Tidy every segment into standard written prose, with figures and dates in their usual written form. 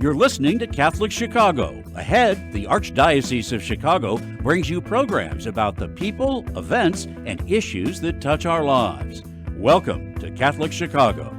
You're listening to Catholic Chicago. Ahead, the Archdiocese of Chicago brings you programs about the people, events, and issues that touch our lives. Welcome to Catholic Chicago.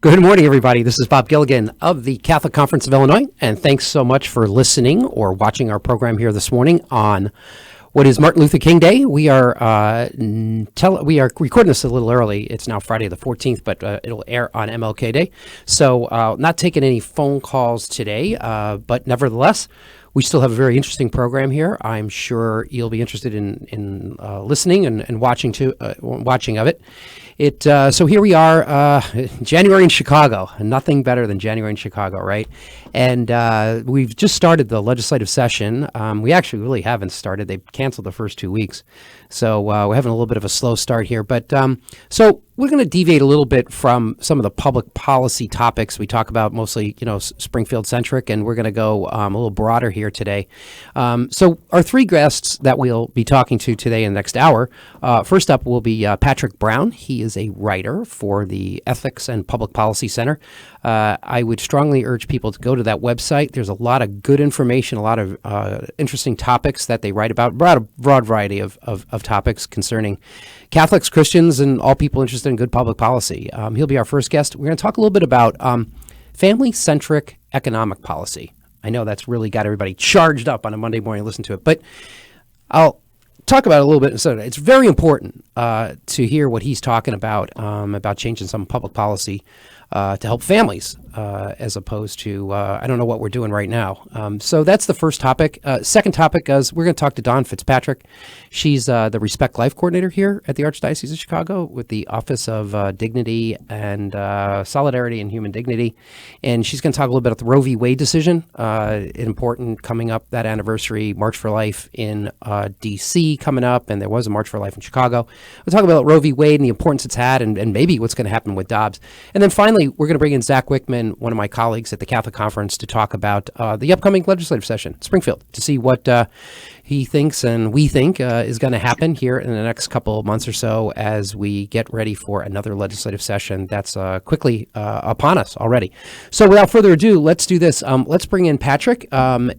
Good morning, everybody. This is Bob Gilligan of the Catholic Conference of Illinois, and thanks so much for listening or watching our program here this morning on what is Martin Luther King Day. We are recording this a little early. It's now Friday the 14th, but it'll air on MLK Day. So not taking any phone calls today, but nevertheless, we still have a very interesting program here. I'm sure you'll be interested in listening and watching of it. So here we are, January in Chicago. Nothing better than January in Chicago, right? And we've just started the legislative session. We actually really haven't started. They canceled the first 2 weeks. So we're having a little bit of a slow start here. But so we're going to deviate a little bit from some of the public policy topics we talk about, mostly, Springfield centric, and we're going to go a little broader here today. So our three guests that we'll be talking to today in the next hour, first up will be Patrick Brown. He is a writer for the Ethics and Public Policy Center. I would strongly urge people to go to that website. There's a lot of good information, a lot of interesting topics that they write about, a broad variety of topics concerning Catholics, Christians, and all people interested in good public policy. He'll be our first guest. We're going to talk a little bit about family-centric economic policy. I know that's really got everybody charged up on a Monday morning to listen to it, but I'll talk about it a little bit. So it's very important to hear what he's talking about changing some public policy to help families as opposed to, I don't know what we're doing right now. So that's the first topic. Second topic is we're going to talk to Dawn Fitzpatrick. She's the Respect Life Coordinator here at the Archdiocese of Chicago with the Office of Dignity and Solidarity and Human Dignity. And she's going to talk a little bit about the Roe v. Wade decision, important coming up, that anniversary, March for Life in D.C. coming up, and there was a March for Life in Chicago. We'll talk about Roe v. Wade and the importance it's had and maybe what's going to happen with Dobbs. And then finally, we're going to bring in Zach Wichmann, one of my colleagues at the Catholic Conference, to talk about the upcoming legislative session, Springfield, to see what he thinks and we think is going to happen here in the next couple of months or so as we get ready for another legislative session that's quickly upon us already. So without further ado, let's do this. Let's bring in Patrick,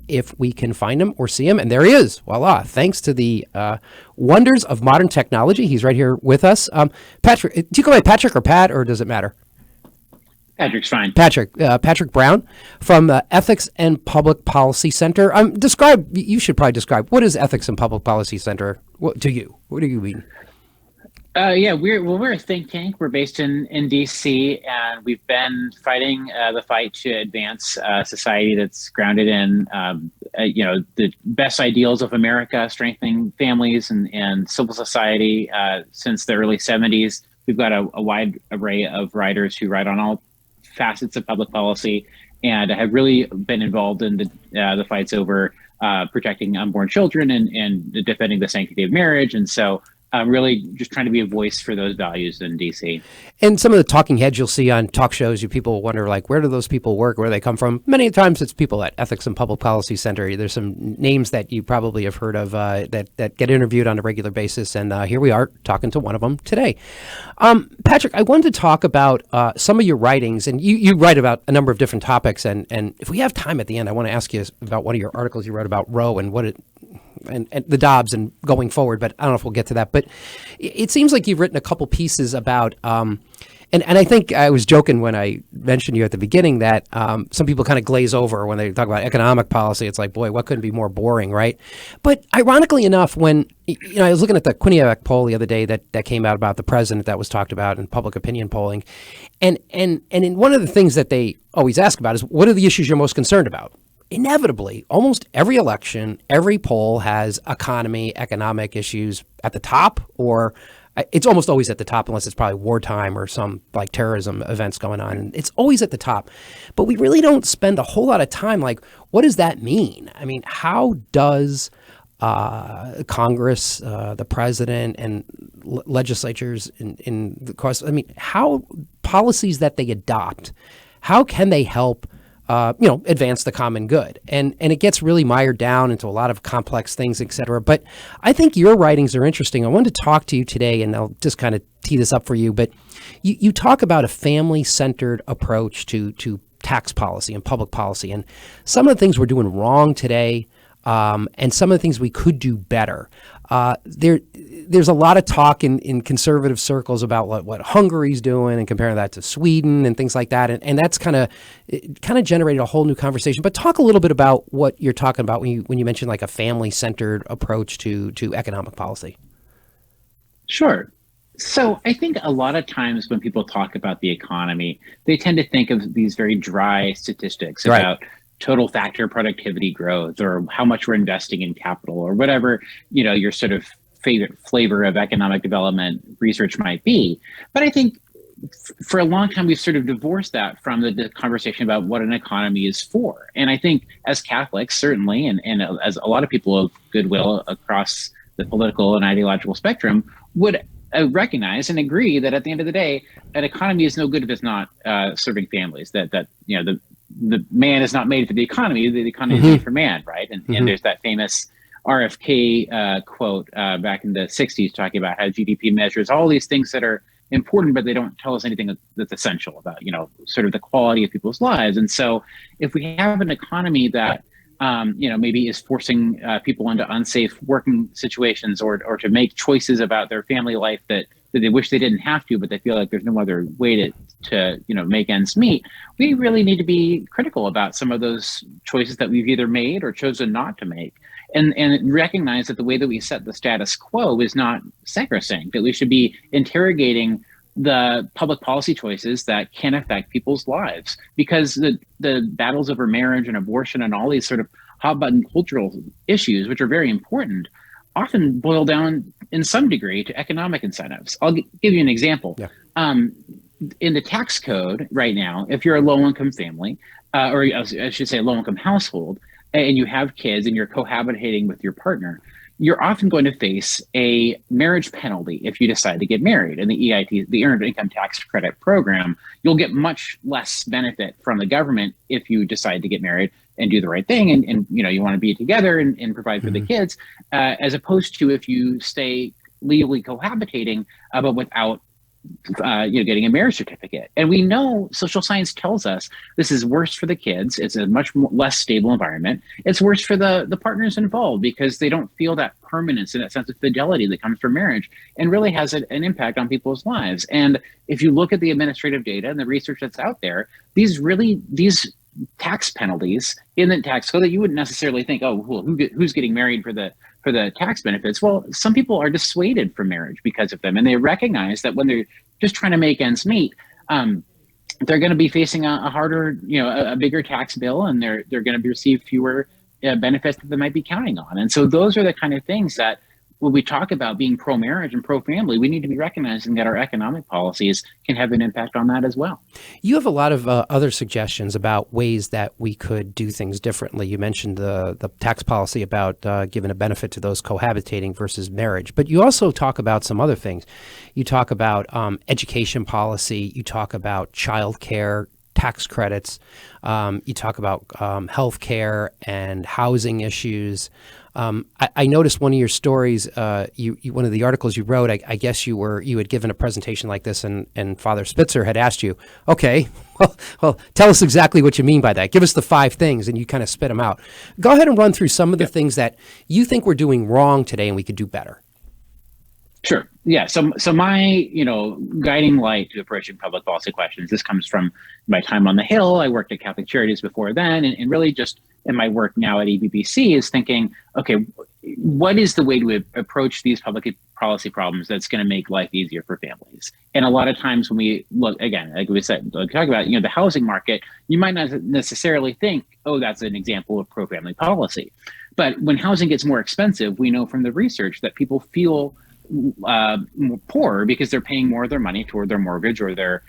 if we can find him or see him. And there he is. Voila. Thanks to the wonders of modern technology. He's right here with us. Patrick, do you go by Patrick or Pat, or does it matter? Patrick's fine. Patrick Brown from the Ethics and Public Policy Center. You should probably describe, what is Ethics and Public Policy Center to you? What do you mean? We're a think tank. We're based in DC, and we've been fighting the fight to advance a society that's grounded in the best ideals of America, strengthening families and civil society since the early 70s. We've got a wide array of writers who write on all facets of public policy and have really been involved in the fights over protecting unborn children and defending the sanctity of marriage. And so really just trying to be a voice for those values in DC. And some of the talking heads you'll see on talk shows, people wonder, where do those people work? Where do they come from? Many times it's people at Ethics and Public Policy Center. There's some names that you probably have heard of that get interviewed on a regular basis. And here we are talking to one of them today. Patrick, I wanted to talk about some of your writings, and you write about a number of different topics. And if we have time at the end, I want to ask you about one of your articles you wrote about Roe and what it and the Dobbs and going forward, but I don't know if we'll get to that. But it seems like you've written a couple pieces about And I think I was joking when I mentioned you at the beginning that some people kind of glaze over when they talk about economic policy. It's like, boy, what couldn't be more boring, right? But ironically enough, when I was looking at the Quinnipiac poll the other day that came out about the president that was talked about in public opinion polling, and in one of the things that they always ask about is, what are the issues you're most concerned about? Inevitably, almost every election, every poll has economy, economic issues at the top, or it's almost always at the top unless it's probably wartime or some like terrorism events going on. And it's always at the top. But we really don't spend a whole lot of time like, what does that mean? I mean, how does Congress, the president, and legislatures in the course, I mean, how policies that they adopt, how can they help advance the common good? And it gets really mired down into a lot of complex things, et cetera. But I think your writings are interesting. I wanted to talk to you today, and I'll just kind of tee this up for you. But you talk about a family-centered approach to tax policy and public policy, and some of the things we're doing wrong today, and some of the things we could do better. There's a lot of talk in conservative circles about what Hungary's doing and comparing that to Sweden and things like that. And that's kind of generated a whole new conversation. But talk a little bit about what you're talking about when you mention like a family-centered approach to economic policy. Sure. So I think a lot of times when people talk about the economy, they tend to think of these very dry statistics about total factor productivity growth, or how much we're investing in capital, or whatever, your sort of favorite flavor of economic development research might be. But I think for a long time, we've sort of divorced that from the conversation about what an economy is for. And I think as Catholics, certainly, and as a lot of people of goodwill across the political and ideological spectrum would recognize and agree that at the end of the day, an economy is no good if it's not serving families, that the man is not made for the economy is made for man, right? And there's that famous RFK quote back in the 60s talking about how GDP measures all these things that are important, but they don't tell us anything that's essential about, sort of the quality of people's lives. And so if we have an economy that, maybe is forcing people into unsafe working situations, or to make choices about their family life that they wish they didn't have to, but they feel like there's no other way to make ends meet, we really need to be critical about some of those choices that we've either made or chosen not to make. And recognize that the way that we set the status quo is not sacrosanct, that we should be interrogating the public policy choices that can affect people's lives, because the battles over marriage and abortion and all these sort of hot button cultural issues, which are very important, often boil down in some degree to economic incentives. I'll give you an example. Yeah. In the tax code right now, if you're a low-income family, or I should say a low-income household, and you have kids and you're cohabitating with your partner, you're often going to face a marriage penalty if you decide to get married. In the EIT, the Earned Income Tax Credit Program, you'll get much less benefit from the government if you decide to get married and do the right thing, and you want to be together and provide for the kids, as opposed to if you stay legally cohabitating, but without getting a marriage certificate. And we know social science tells us this is worse for the kids. It's a much less stable environment. It's worse for the partners involved, because they don't feel that permanence and that sense of fidelity that comes from marriage, and really has an impact on people's lives. And if you look at the administrative data and the research that's out there, these tax penalties in the tax code that you wouldn't necessarily think, oh, well, who's getting married for the tax benefits? Well, some people are dissuaded from marriage because of them, and they recognize that when they're just trying to make ends meet, they're going to be facing a harder, a bigger tax bill, and they're going to receive fewer benefits that they might be counting on. And so those are the kind of things that when we talk about being pro-marriage and pro-family, we need to be recognizing that our economic policies can have an impact on that as well. You have a lot of other suggestions about ways that we could do things differently. You mentioned the tax policy about giving a benefit to those cohabitating versus marriage, but you also talk about some other things. You talk about education policy. You talk about child care, tax credits. You talk about health care and housing issues. I noticed one of your stories, one of the articles you wrote, I guess you had given a presentation like this, and Father Spitzer had asked you, okay, well, tell us exactly what you mean by that. Give us the 5 things, and you kind of spit them out. Go ahead and run through some of the things that you think we're doing wrong today and we could do better. Sure. Yeah. So my, guiding light to approaching public policy questions, this comes from my time on the Hill. I worked at Catholic Charities before then, and really just in my work now at EPPC is thinking, okay, what is the way to approach these public policy problems that's going to make life easier for families? And a lot of times when we look, again, like we said, talk about, the housing market, you might not necessarily think, oh, that's an example of pro-family policy. But when housing gets more expensive, we know from the research that people feel poorer because they're paying more of their money toward their mortgage or their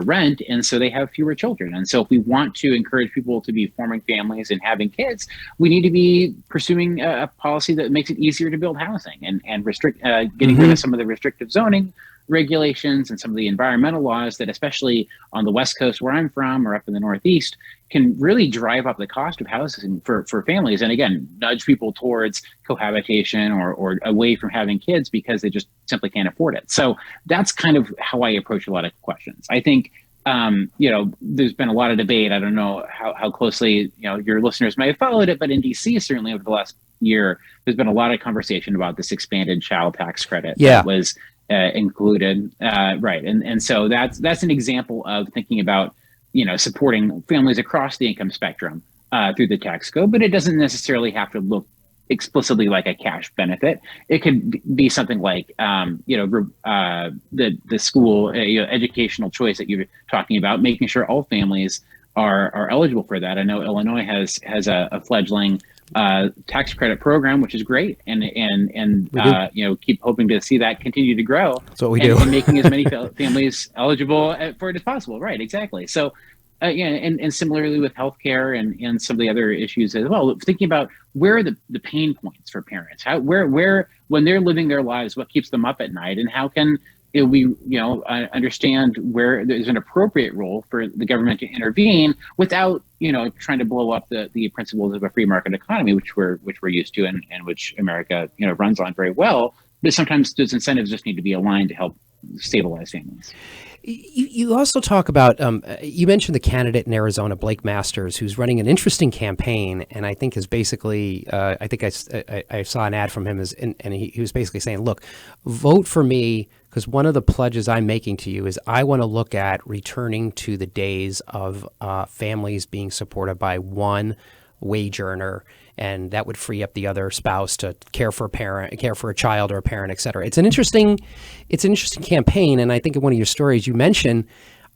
rent, and so they have fewer children. And so if we want to encourage people to be forming families and having kids, we need to be pursuing a policy that makes it easier to build housing and restrict getting rid of some of the restrictive zoning regulations and some of the environmental laws that, especially on the West Coast where I'm from or up in the Northeast, can really drive up the cost of housing for families, and again, nudge people towards cohabitation or away from having kids because they just simply can't afford it. So that's kind of how I approach a lot of questions. I think, there's been a lot of debate. I don't know how closely, your listeners may have followed it, but in DC, certainly over the last year, there's been a lot of conversation about this expanded child tax credit that was included. Right. And so that's an example of thinking about, supporting families across the income spectrum through the tax code, but it doesn't necessarily have to look explicitly like a cash benefit. It could be something like, the school educational choice that you're talking about, making sure all families are eligible for that. I know Illinois has a fledgling tax credit program, which is great, and keep hoping to see that continue to grow. That's what we do. And making as many families eligible for it as possible. Right, exactly. So, and similarly with healthcare and some of the other issues as well, thinking about where are the pain points for parents, where when they're living their lives, what keeps them up at night, and how can we understand where there's an appropriate role for the government to intervene without trying to blow up the principles of a free market economy, which we're used to and which America runs on very well. But sometimes those incentives just need to be aligned to help stabilize families. You also talk about, you mentioned the candidate in Arizona, Blake Masters, who's running an interesting campaign, and I think is basically, I think I saw an ad from him, and he was basically saying, look, vote for me, because one of the pledges I'm making to you is I want to look at returning to the days of families being supported by one wage earner, and that would free up the other spouse to care for a child or a parent, et cetera. It's an interesting campaign. And I think in one of your stories you mentioned,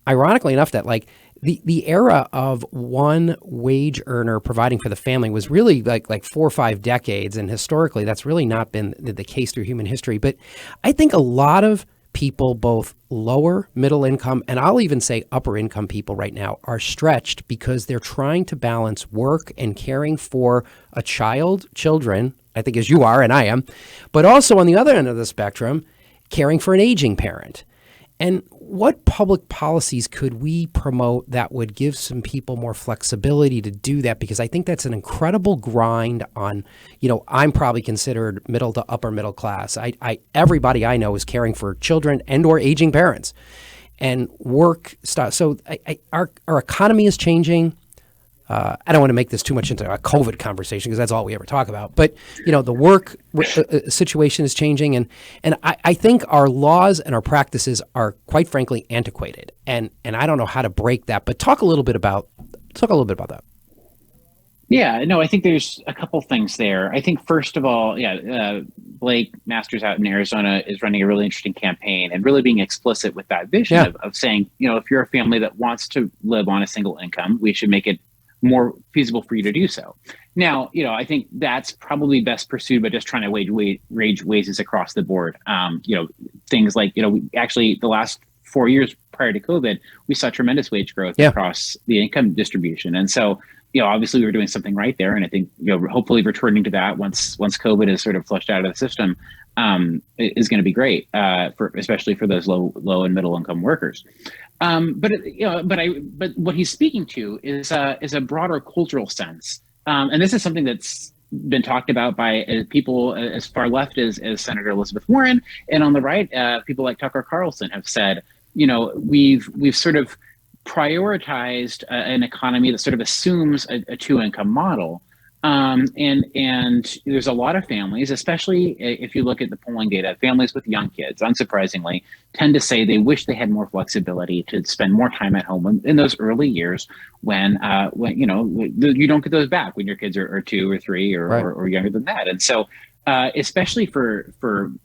ironically enough, that like the era of one wage earner providing for the family was really like 4 or 5 decades. And historically, that's really not been the case through human history. But I think a lot of people, both lower, middle income, and I'll even say upper income people right now, are stretched because they're trying to balance work and caring for children, I think as you are and I am, but also on the other end of the spectrum, caring for an aging parent. And what public policies could we promote that would give some people more flexibility to do that? Because I think that's an incredible grind on, I'm probably considered middle to upper middle class. Everybody I know is caring for children and or aging parents and work stuff. So our economy is changing. I don't want to make this too much into a COVID conversation because that's all we ever talk about. But, the work situation is changing. And I think our laws and our practices are, quite frankly, antiquated. And I don't know how to break that. But talk a little bit about that. Yeah, no, I think there's a couple things there. I think, first of all, Blake Masters out in Arizona is running a really interesting campaign and really being explicit with that vision of saying, if you're a family that wants to live on a single income, we should make it more feasible for you to do so. Now, I think that's probably best pursued by just trying to wage wages across the board. Things like, we actually, the last 4 years prior to COVID, we saw tremendous wage growth across the income distribution. And so, obviously we were doing something right there. And I think, hopefully returning to that once COVID is sort of flushed out of the system is going to be great, especially for those low and middle income workers. But what he's speaking to is a broader cultural sense, and this is something that's been talked about by people as far left as Senator Elizabeth Warren, and on the right, people like Tucker Carlson have said, we've sort of prioritized an economy that sort of assumes a two-income model. And there's a lot of families, especially if you look at the polling data, families with young kids, unsurprisingly, tend to say they wish they had more flexibility to spend more time at home in those early years when you know, you don't get those back when your kids are 2 or 3 or younger than that. And so especially for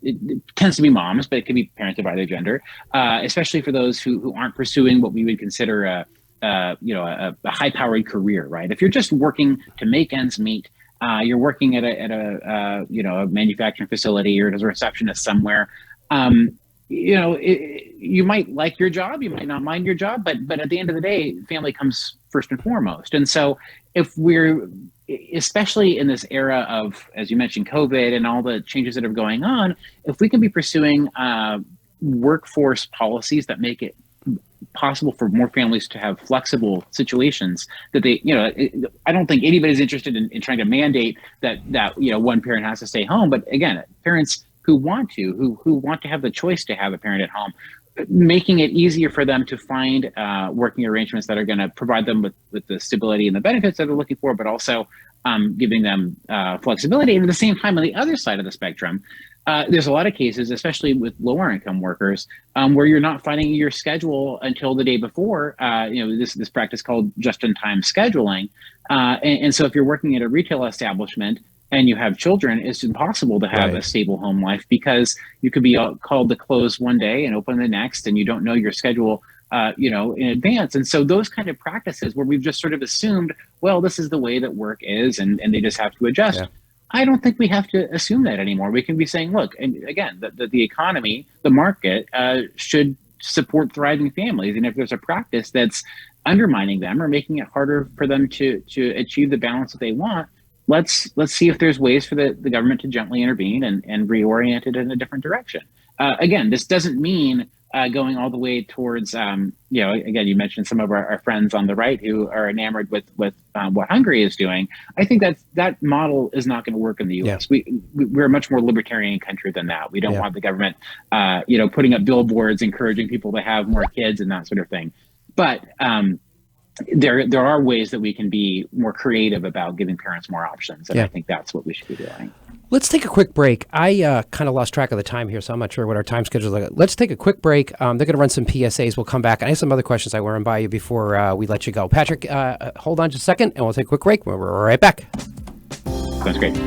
it tends to be moms, but it can be parents of either gender, especially for those who aren't pursuing what we would consider a high-powered career, right? If you're just working to make ends meet, you're working at a a manufacturing facility or as a receptionist somewhere, you might like your job, you might not mind your job, but at the end of the day, family comes first and foremost. And so if we're, especially in this era of, as you mentioned, COVID and all the changes that are going on, if we can be pursuing workforce policies that make it possible for more families to have flexible situations that they, I don't think anybody's interested in trying to mandate that one parent has to stay home. But again, parents who want to have the choice to have a parent at home, making it easier for them to find working arrangements that are going to provide them with the stability and the benefits that they're looking for, but also giving them flexibility. And at the same time, on the other side of the spectrum, there's a lot of cases, especially with lower income workers, where you're not finding your schedule until the day before, this practice called just-in-time scheduling. And so if you're working at a retail establishment and you have children, it's impossible to have a stable home life because you could be called to close one day and open the next, and you don't know your schedule in advance. And so those kind of practices where we've just sort of assumed, well, this is the way that work is, and they just have to adjust. Yeah. I don't think we have to assume that anymore. We can be saying, look, and again, the economy, the market should support thriving families. And if there's a practice that's undermining them or making it harder for them to achieve the balance that they want, let's see if there's ways for the government to gently intervene and reorient it in a different direction. Again, this doesn't mean going all the way towards, again, you mentioned some of our friends on the right who are enamored with what Hungary is doing. I think that model is not going to work in the U.S. Yeah. We're a much more libertarian country than that. We don't want the government, putting up billboards, encouraging people to have more kids and that sort of thing. But there are ways that we can be more creative about giving parents more options. And I think that's what we should be doing. Let's take a quick break. I kind of lost track of the time here, so I'm not sure what our time schedule is like. Let's take a quick break. They're going to run some PSAs. We'll come back. I have some other questions I want to run by you before we let you go. Patrick, hold on just a second, and we'll take a quick break. We're right back. Sounds great.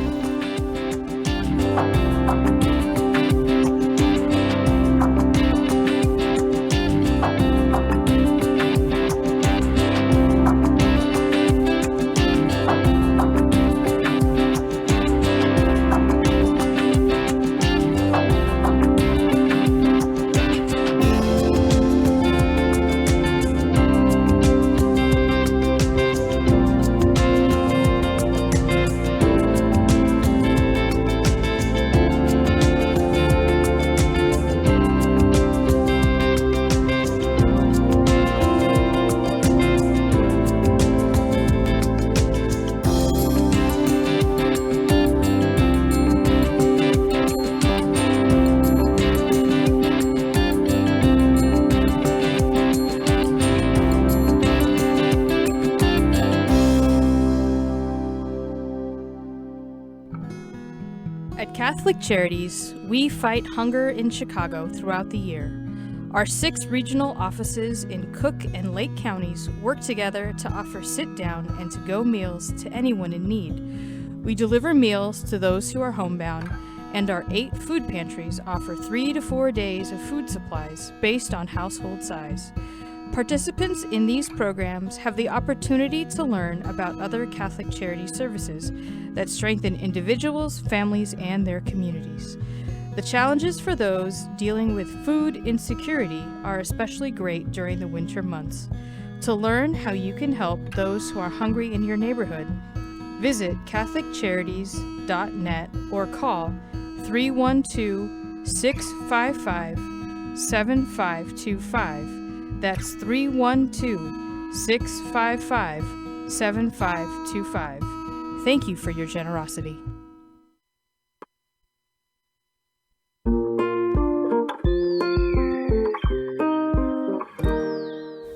Catholic Charities, we fight hunger in Chicago throughout the year. Our 6 regional offices in Cook and Lake counties work together to offer sit-down and to-go meals to anyone in need. We deliver meals to those who are homebound, and our 8 food pantries offer 3 to 4 days of food supplies based on household size. Participants in these programs have the opportunity to learn about other Catholic charity services that strengthen individuals, families, and their communities. The challenges for those dealing with food insecurity are especially great during the winter months. To learn how you can help those who are hungry in your neighborhood, visit CatholicCharities.net or call 312-655-7525. That's 312-655-7525. Thank you for your generosity.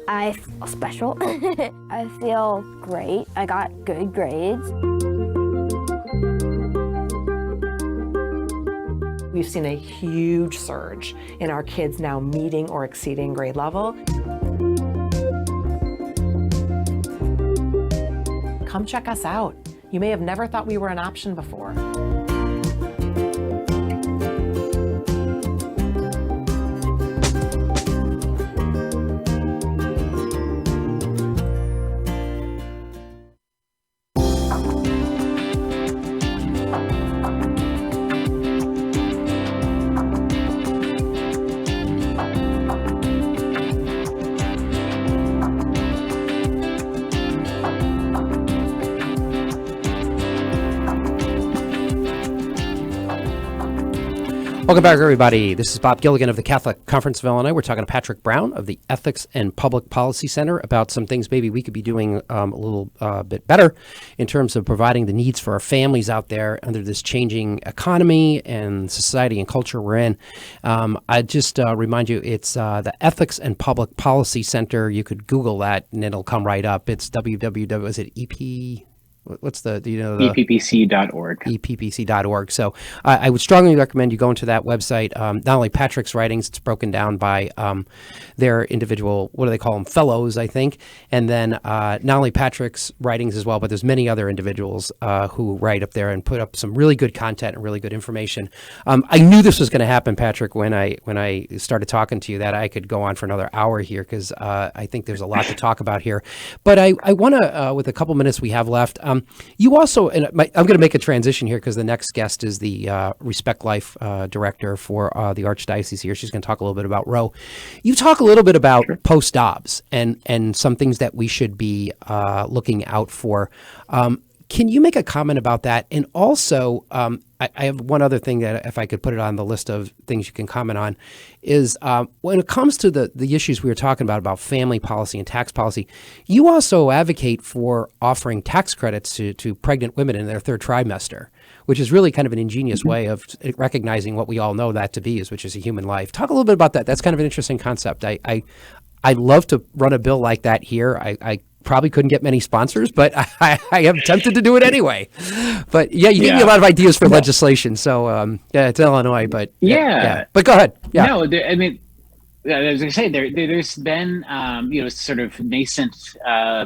I feel special. I feel great. I got good grades. We've seen a huge surge in our kids now meeting or exceeding grade level. Come check us out. You may have never thought we were an option before. Welcome back, everybody. This is Bob Gilligan of the Catholic Conference of Illinois. We're talking to Patrick Brown of the Ethics and Public Policy Center about some things maybe we could be doing a little bit better in terms of providing the needs for our families out there under this changing economy and society and culture we're in. I just remind you, it's the Ethics and Public Policy Center. You could Google that and it'll come right up. It's www. Is it EP? What's the EPPC.org. EPPC.org. So I would strongly recommend you go into that website. Not only Patrick's writings, it's broken down by their individual, what do they call them, fellows, I think. And then not only Patrick's writings as well, but there's many other individuals who write up there and put up some really good content and really good information. I knew this was going to happen, Patrick, when I started talking to you, that I could go on for another hour here because I think there's a lot to talk about here. But I want to, with a couple minutes we have left, you also, and I'm going to make a transition here because the next guest is the Respect Life director for the Archdiocese here. She's going to talk a little bit about Roe. You talk a little bit about post-obs and some things that we should be looking out for. Can you make a comment about that? And also, I have one other thing that if I could put it on the list of things you can comment on is when it comes to the issues we were talking about family policy and tax policy, you also advocate for offering tax credits to pregnant women in their third trimester, which is really kind of an ingenious way of recognizing what we all know that to be, which is a human life. Talk a little bit about that. That's kind of an interesting concept. I'd love to run a bill like that here. I probably couldn't get many sponsors, but I am tempted to do it anyway. But yeah, you gave me a lot of ideas for legislation. So it's Illinois, but yeah. But go ahead. Yeah. No, I mean, as I say, there's been sort of nascent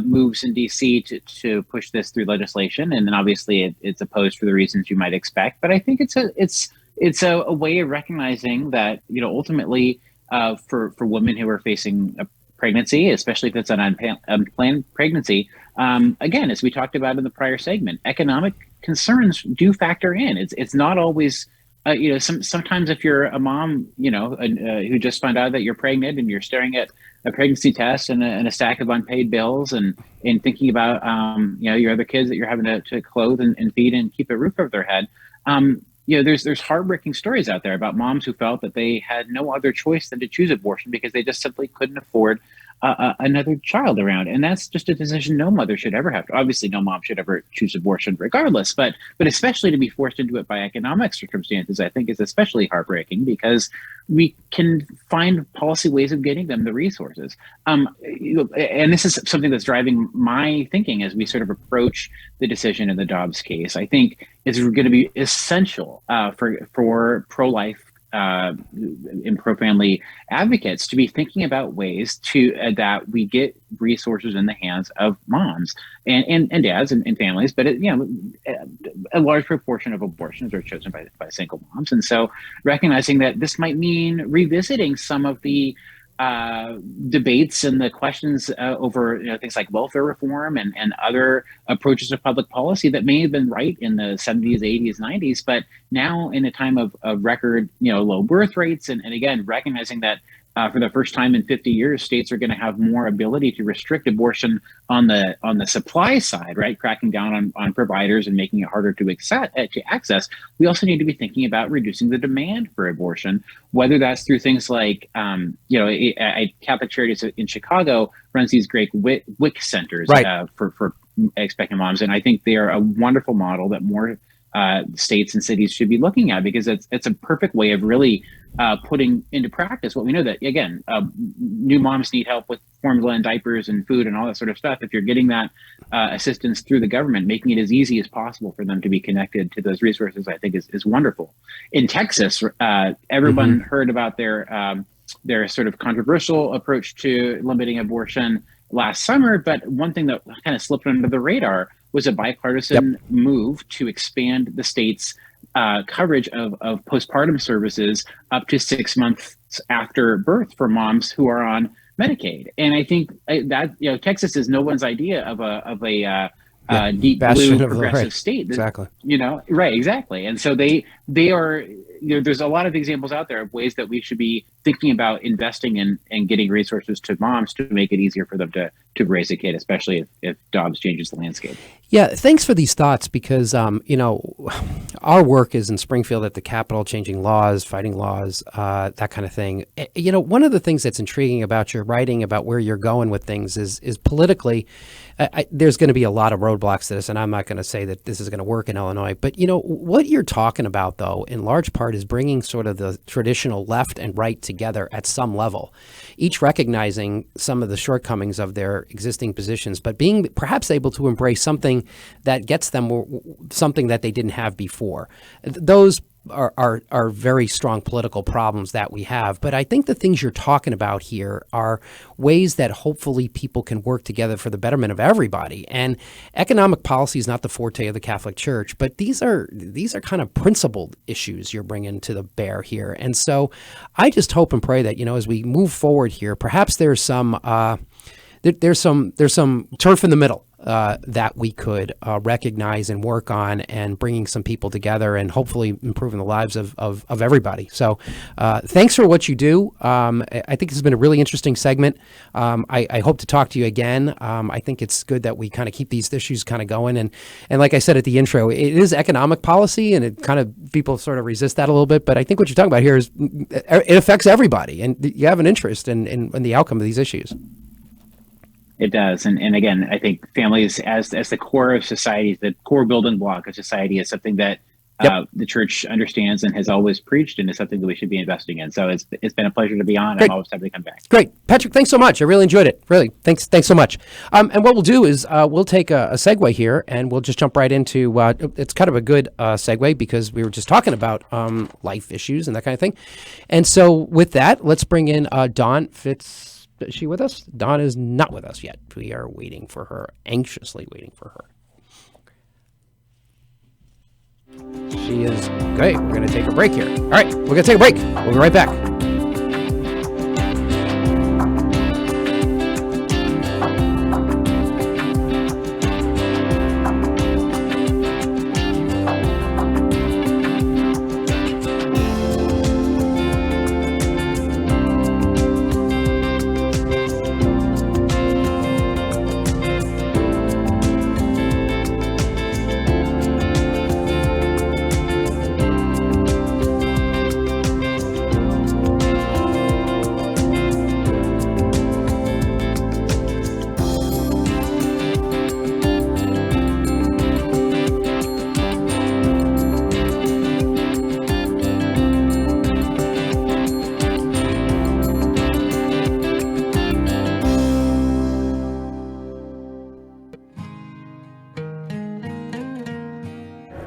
moves in DC to push this through legislation, and then obviously it's opposed for the reasons you might expect. But I think it's a way of recognizing that ultimately for women who are facing a pregnancy, especially if it's an unplanned pregnancy, again, as we talked about in the prior segment, economic concerns do factor in. It's not always, sometimes if you're a mom, who just found out that you're pregnant and you're staring at a pregnancy test and a stack of unpaid bills and thinking about, your other kids that you're having to clothe and feed and keep a roof over their head. There's heartbreaking stories out there about moms who felt that they had no other choice than to choose abortion because they just simply couldn't afford another child around. And that's just a decision no mother should ever have to. Obviously, no mom should ever choose abortion regardless, but especially to be forced into it by economic circumstances, I think is especially heartbreaking because we can find policy ways of getting them the resources. And this is something that's driving my thinking as we sort of approach the decision in the Dobbs case. I think it's going to be essential for pro-life and pro-family advocates to be thinking about ways to that we get resources in the hands of moms and dads and families, but a large proportion of abortions are chosen by single moms, and so recognizing that this might mean revisiting some of the debates and the questions over things like welfare reform and other approaches of public policy that may have been right in the 70s, 80s, 90s, but now in a time of record low birth rates and again recognizing that for the first time in 50 years, states are going to have more ability to restrict abortion on the supply side, right? Cracking down on providers and making it harder to access. We also need to be thinking about reducing the demand for abortion, whether that's through things like, Catholic Charities in Chicago runs these great WIC centers, right, for expectant moms, and I think they are a wonderful model that more states and cities should be looking at, because it's a perfect way of really putting into practice what we know, that, again, new moms need help with formula and diapers and food and all that sort of stuff. If you're getting that assistance through the government, making it as easy as possible for them to be connected to those resources, I think is wonderful. In Texas, everyone heard about their sort of controversial approach to limiting abortion last summer, but one thing that kind of slipped under the radar was a bipartisan move to expand the state's coverage of postpartum services up to 6 months after birth for moms who are on Medicaid. And I think that, Texas is no one's idea of a deep blue progressive state. Exactly. Right, exactly. And so they are, there's a lot of examples out there of ways that we should be thinking about investing in and getting resources to moms to make it easier for them to raise a kid, especially if Dobbs changes the landscape. Yeah, thanks for these thoughts, because, our work is in Springfield at the Capitol, changing laws, fighting laws, that kind of thing. One of the things that's intriguing about your writing about where you're going with things is politically, there's going to be a lot of roadblocks to this, and I'm not going to say that this is going to work in Illinois. But, what you're talking about, though, in large part is bringing sort of the traditional left and right together at some level, each recognizing some of the shortcomings of their existing positions, but being perhaps able to embrace something that gets them something that they didn't have before. Those are very strong political problems that we have. But I think the things you're talking about here are ways that hopefully people can work together for the betterment of everybody. And economic policy is not the forte of the Catholic Church, but these are kind of principled issues you're bringing to the bear here. And so I just hope and pray that, as we move forward here, perhaps there's some turf in the middle that we could recognize and work on, and bringing some people together and hopefully improving the lives of everybody. So thanks for what you do. I think this has been a really interesting segment. I hope to talk to you again. I think it's good that we kind of keep these issues kind of going. And like I said at the intro, it is economic policy, and it kind of, people sort of resist that a little bit. But I think what you're talking about here is it affects everybody, and you have an interest in the outcome of these issues. It does. And again, I think families as the core of society, the core building block of society, is something that the church understands and has always preached, and is something that we should be investing in. So it's been a pleasure to be on. Great. I'm always happy to come back. Great. Patrick, thanks so much. I really enjoyed it. Really. Thanks so much. And what we'll do is we'll take a segue here, and we'll just jump right into, it's kind of a good segue, because we were just talking about life issues and that kind of thing. And so with that, let's bring in Dawn Fitz. Is she with us? Dawn is not with us yet. We are waiting for her, anxiously waiting for her. She is great. We're going to take a break here. All right, we're going to take a break. We'll be right back.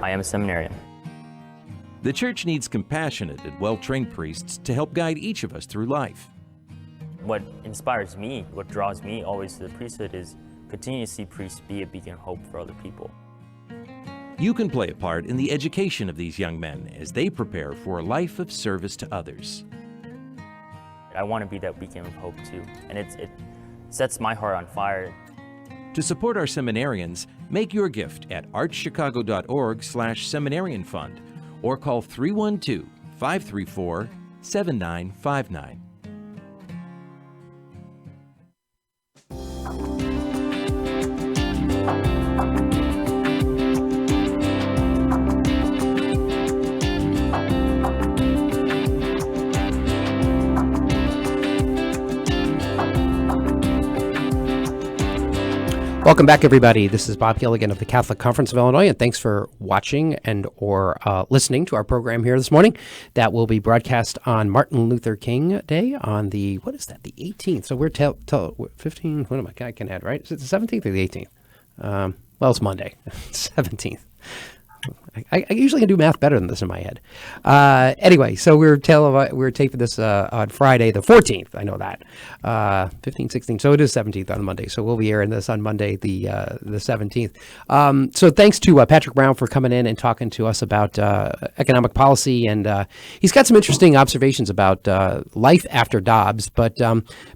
I am a seminarian. The Church needs compassionate and well-trained priests to help guide each of us through life. What inspires me, what draws me always to the priesthood, is continue to see priests be a beacon of hope for other people. You can play a part in the education of these young men as they prepare for a life of service to others. I want to be that beacon of hope too, and it sets my heart on fire. To support our seminarians, make your gift at archchicago.org/seminarian fund or call 312-534-7959. Welcome back, everybody. This is Bob Gilligan of the Catholic Conference of Illinois, and thanks for watching and or listening to our program here this morning. That will be broadcast on Martin Luther King Day on the, what is that, the 18th. So we're 15, what am I can add, right? Is it the 17th or the 18th? Well, it's Monday, 17th. I usually can do math better than this in my head. Anyway, so we're taping this on Friday, the 14th. I know that. 15, 16. So it is 17th on Monday. So we'll be airing this on Monday, the 17th. So thanks to Patrick Brown for coming in and talking to us about economic policy. And he's got some interesting observations about life after Dobbs. But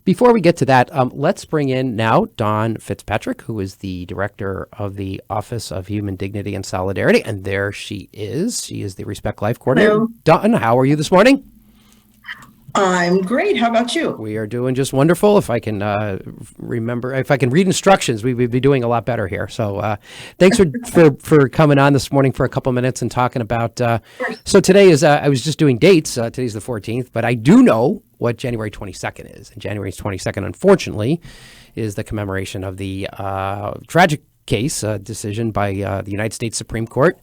before we get to that, let's bring in now Dawn Fitzpatrick, who is the director of the Office of Human Dignity and Solidarity. And there she is. She is the Respect Life coordinator. Hello. Dawn, how are you this morning? I'm great. How about you? We are doing just wonderful. If I can remember, if I can read instructions, we would be doing a lot better here. So thanks for coming on this morning for a couple minutes and talking about. So today is, I was just doing dates. Today's the 14th, but I do know what January 22nd is. And January 22nd, unfortunately, is the commemoration of the tragic case decision by the United States Supreme Court,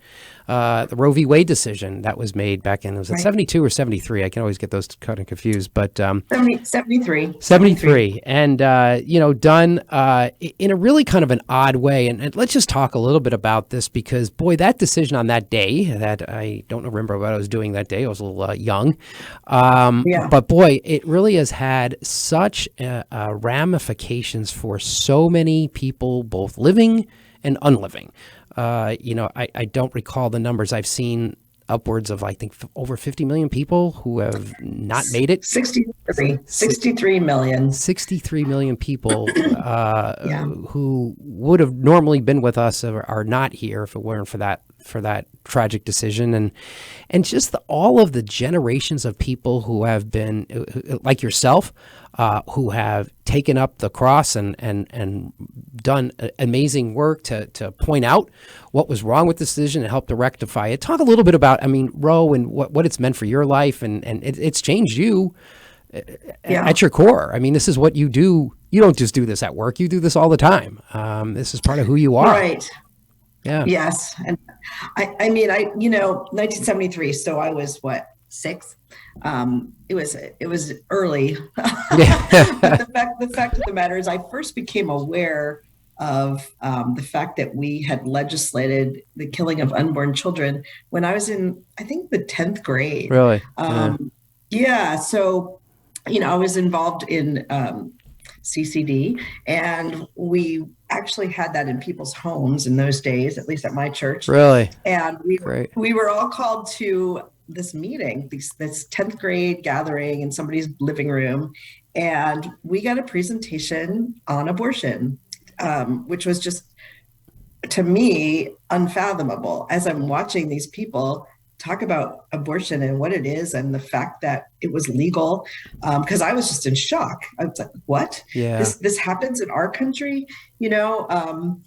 the Roe v. Wade decision that was made back in, was it 72 or 73? I can always get those kind of confused, but 73. 73. And, done in a really kind of an odd way. And let's just talk a little bit about this because, boy, that decision on that day, that I don't remember what I was doing that day. I was a little young. But, boy, it really has had such ramifications for so many people, both living and unliving. I don't recall the numbers. I've seen upwards of, I think, over 50 million people who have not made it. 63 million. 63 million people who would have normally been with us are not here if it weren't for that tragic decision. And just all of the generations of people who have been, like yourself, who have taken up the cross and done amazing work to point out what was wrong with the decision and help to rectify it. Talk a little bit about, Roe and what it's meant for your life, and it's changed you at your core. This is what you do. You don't just do this at work. You do this all the time. This is part of who you are. Right. Yeah. Yes. And I 1973. So I was 6. It was early. But the fact of the matter is I first became aware of the fact that we had legislated the killing of unborn children when I was in, I think, the 10th grade. Really? So, I was involved in CCD, and we actually had that in people's homes in those days, at least at my church. Really? And we were all called to this meeting, this 10th grade gathering in somebody's living room. And we got a presentation on abortion, which was just, to me, unfathomable. As I'm watching these people talk about abortion and what it is and the fact that it was legal, because I was just in shock. I was like, what? Yeah. This happens in our country, and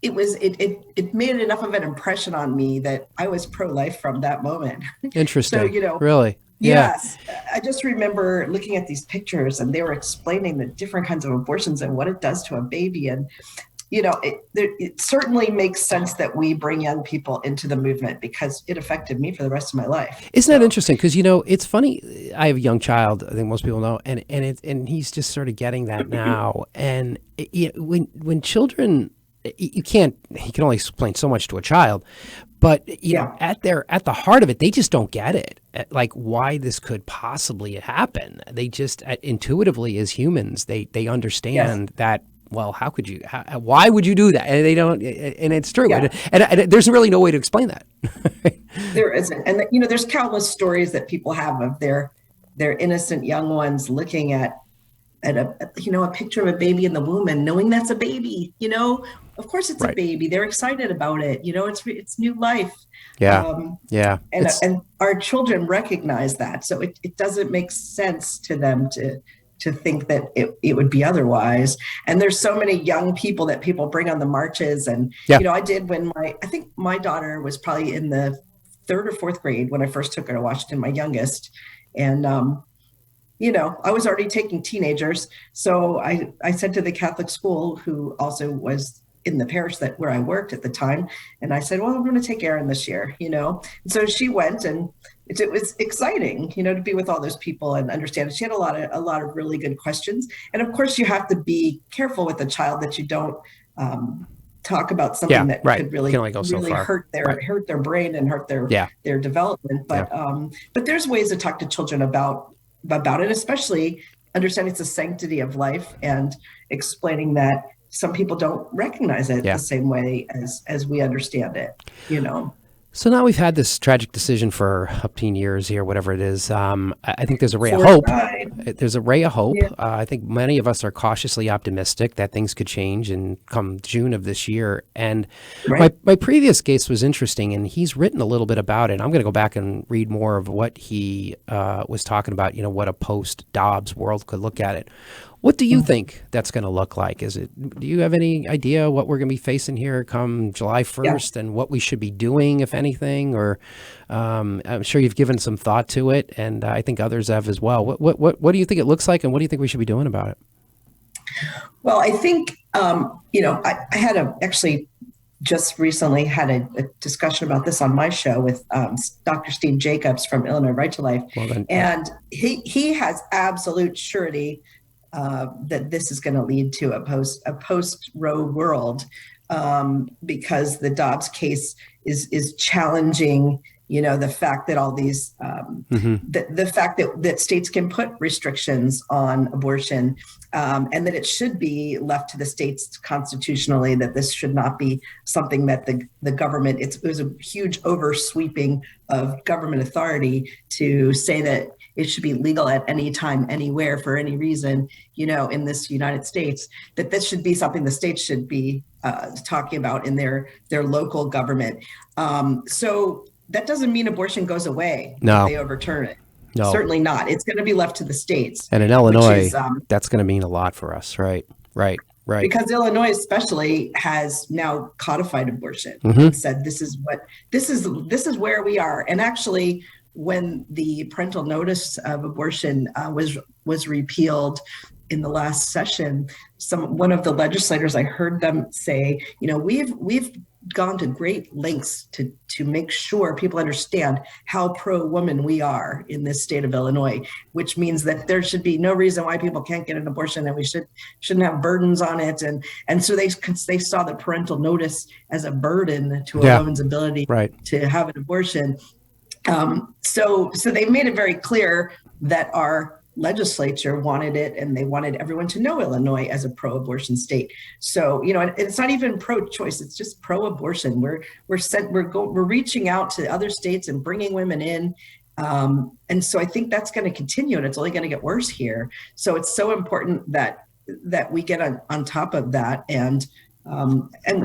it made enough of an impression on me that I was pro-life from that moment. Interesting. So, really? Yes. Yeah. I just remember looking at these pictures and they were explaining the different kinds of abortions and what it does to a baby. And, it certainly makes sense that we bring young people into the movement because it affected me for the rest of my life. Isn't that interesting? Because, it's funny. I have a young child, I think most people know, and he's just sort of getting that now. And when children, he can only explain so much to a child, but at the heart of it, they just don't get it, like why this could possibly happen. They just intuitively, as humans, they understand that. Well, how could you? Why would you do that? And they don't, and it's true. Yeah. And there's really no way to explain that. There isn't, and there's countless stories that people have of their innocent young ones looking at a picture of a baby in the womb and knowing that's a baby. Of course it's a baby. They're excited about it. It's new life. Yeah. And our children recognize that, so it doesn't make sense to them to think that it would be otherwise. And there's so many young people that people bring on the marches. And, I did when I think my daughter was probably in the 3rd or 4th grade when I first took her to Washington, my youngest. And I was already taking teenagers. So I said to the Catholic school, who also was in the parish where I worked at the time, and I said, well, I'm going to take Erin this year, And so she went, and it was exciting, to be with all those people and understand. She had a lot of really good questions. And of course, you have to be careful with a child that you don't talk about something that could really hurt their brain and hurt their development. But there's ways to talk to children about it, especially understanding it's a sanctity of life and explaining that some people don't recognize it the same way as we understand it, So now we've had this tragic decision for 15 years here, whatever it is. I think there's a ray of hope. There's a ray of hope. Yeah. I think many of us are cautiously optimistic that things could change and come June of this year. And my previous guest was interesting, and he's written a little bit about it. I'm going to go back and read more of what he was talking about, what a post-Dobbs world could look at it. What do you think that's going to look like? Do you have any idea what we're going to be facing here come July 1st and what we should be doing, if anything? Or I'm sure you've given some thought to it, and I think others have as well. What do you think it looks like, and what do you think we should be doing about it? Well, I think, I had actually just recently had a discussion about this on my show with Dr. Steve Jacobs from Illinois Right to Life. And he has absolute surety that this is going to lead to a post-Roe world, because the Dobbs case is challenging, the fact that all these, the fact that states can put restrictions on abortion, and that it should be left to the states constitutionally, that this should not be something that the government, it was a huge oversweeping of government authority to say that it should be legal at any time, anywhere, for any reason, in this United States, that this should be something the states should be talking about in their local government. So that doesn't mean abortion goes away if they overturn it. No. Certainly not. It's going to be left to the states. And in Illinois, that's going to mean a lot for us, right? Right. Because Illinois especially has now codified abortion and said this is where we are. And actually, when the parental notice of abortion was repealed in the last session, one of the legislators, I heard them say, we've gone to great lengths to make sure people understand how pro-woman we are in this state of Illinois, which means that there should be no reason why people can't get an abortion, and we shouldn't have burdens on it. And so they saw the parental notice as a burden to a woman's ability to have an abortion. So they made it very clear that our legislature wanted it, and they wanted everyone to know Illinois as a pro-abortion state. So, it's not even pro-choice; it's just pro-abortion. We're reaching out to other states and bringing women in, and so I think that's going to continue, and it's only going to get worse here. So it's so important that we get on top of that and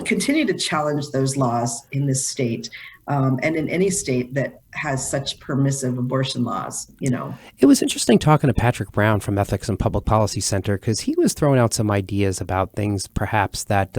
continue to challenge those laws in this state. And in any state that has such permissive abortion laws, It was interesting talking to Patrick Brown from Ethics and Public Policy Center, because he was throwing out some ideas about things perhaps that,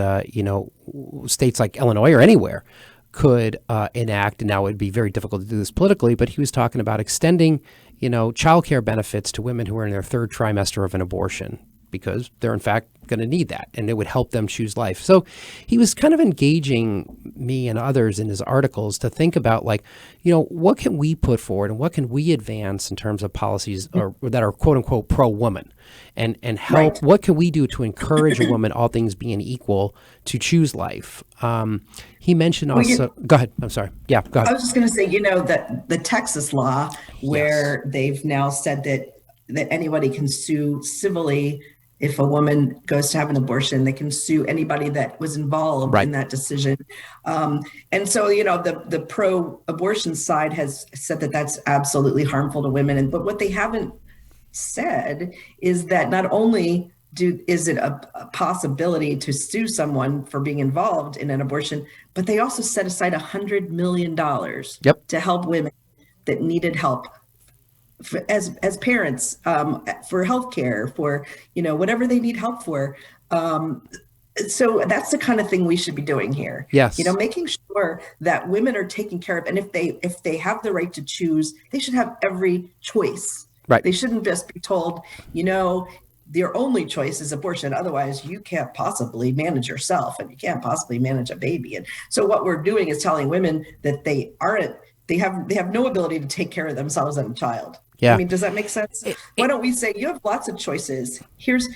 states like Illinois or anywhere could enact. And now it would be very difficult to do this politically, but he was talking about extending, childcare benefits to women who are in their third trimester of an abortion, because they're in fact going to need that, and it would help them choose life. So he was kind of engaging me and others in his articles to think about, what can we put forward and what can we advance in terms of policies that are quote unquote pro-woman, and help. What can we do to encourage a woman, all things being equal, to choose life? He mentioned also. Go ahead. I'm sorry. Yeah, go ahead. I was just going to say, that the Texas law, where they've now said that anybody can sue civilly. If a woman goes to have an abortion, they can sue anybody that was involved in that decision. And so, the pro-abortion side has said that that's absolutely harmful to women. But what they haven't said is that not only is it a possibility to sue someone for being involved in an abortion, but they also set aside $100 million to help women that needed help. As parents, for healthcare, for whatever they need help for. So that's the kind of thing we should be doing here. Yes, making sure that women are taken care of, and if they have the right to choose, they should have every choice Right. They shouldn't just be told, their only choice is abortion. Otherwise, you can't possibly manage yourself and you can't possibly manage a baby. And so what we're doing is telling women that they have no ability to take care of themselves and a child. Yeah. I mean, does that make sense? Why don't we say you have lots of choices? Here's